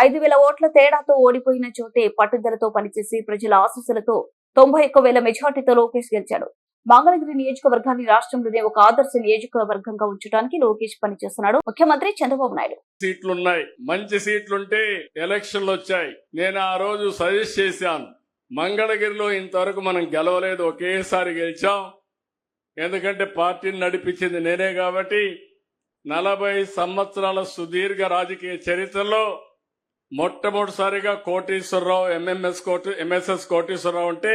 5,000 ఓట్ల తేడాతో ఓడిపోయిన చోటే పట్టుదలతో పనిచేసి ప్రజల ఆశీస్సులతో 91,000 మెజార్టీతో లోకేష్ గెలిచాడు. మంగళగిరి నియోజకవర్గాన్ని రాష్ట్రంలోనే ఒక ఆదర్శ నియోజకవర్గంగా ఉంచడానికి లోకేష్ పనిచేస్తున్నాడు. ముఖ్యమంత్రి చంద్రబాబు నాయుడు సీట్లున్నాయి, మంచి సీట్లుంటే ఎలక్షన్లు వచ్చాయి. నేను ఆ రోజు సజెస్ట్ చేశాను, మంగళగిరిలో ఇంతవరకు మనం గెలవలేదు, ఒకేసారి గెలిచాం. ఎందుకంటే పార్టీని నడిపించింది నేనే కాబట్టి 40 సంవత్సరాల సుదీర్ఘ రాజకీయ చరిత్రలో మొట్టమొదటిసారిగా కోటేశ్వరరావు ఎంఎస్ఎస్ కోటేశ్వరరావు అంటే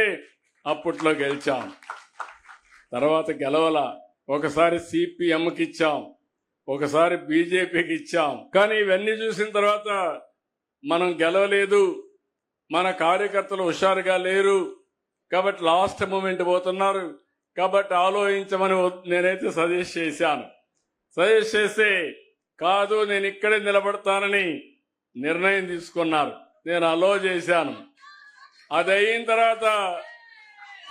అప్పట్లో గెలిచాం. తర్వాత గెలవల, ఒకసారి సిపిఎంకి ఇచ్చాం, ఒకసారి బీజేపీకి ఇచ్చాం. కానీ ఇవన్నీ చూసిన తర్వాత మనం గెలవలేదు, మన కార్యకర్తలు హుషారుగా లేరు కాబట్టి లాస్ట్ మూమెంట్ పోతున్నారు కాబట్టి ఆలోచించమని నేనైతే సజెస్ట్ చేశాను. సజెస్ట్ చేస్తే కాదు నేను ఇక్కడే నిలబడతానని నిర్ణయం తీసుకున్నారు. నేను అలో చేశాను. అది అయిన తర్వాత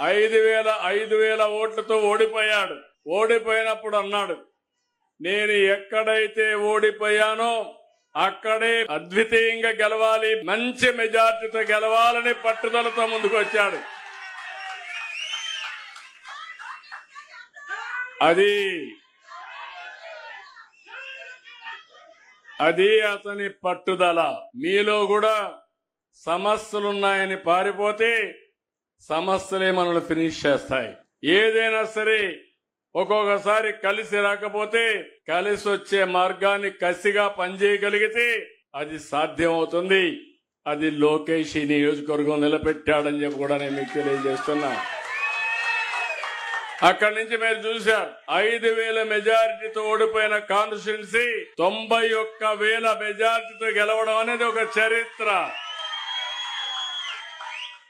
5,000 ఓట్లతో ఓడిపోయాడు. ఓడిపోయినప్పుడు అన్నాడు, నేను ఎక్కడైతే ఓడిపోయానో అక్కడే అద్వితీయంగా గెలవాలి, మంచి మెజార్టీతో గెలవాలని పట్టుదలతో ముందుకు వచ్చాడు. అది అతని పట్టుదల. మీలో కూడా సమస్యలున్నాయని పారిపోతే సమస్యలే మనల్ని ఫినిష్ చేస్తాయి. ఏదైనా సరే ఒక్కొక్కసారి కలిసి రాకపోతే కలిసి వచ్చే మార్గాన్ని కసిగా పనిచేయగలిగితే అది సాధ్యం అవుతుంది. అది లోకేష్ ఈ నియోజకవర్గం నిలబెట్టాడని చెప్పి కూడా నేను మీకు తెలియజేస్తున్నా. అక్కడి నుంచి మీరు చూశారు, 5,000 మెజారిటీతో ఓడిపోయిన కాన్స్టిట్యున్సీ 91,000 మెజారిటీతో గెలవడం అనేది ఒక చరిత్ర.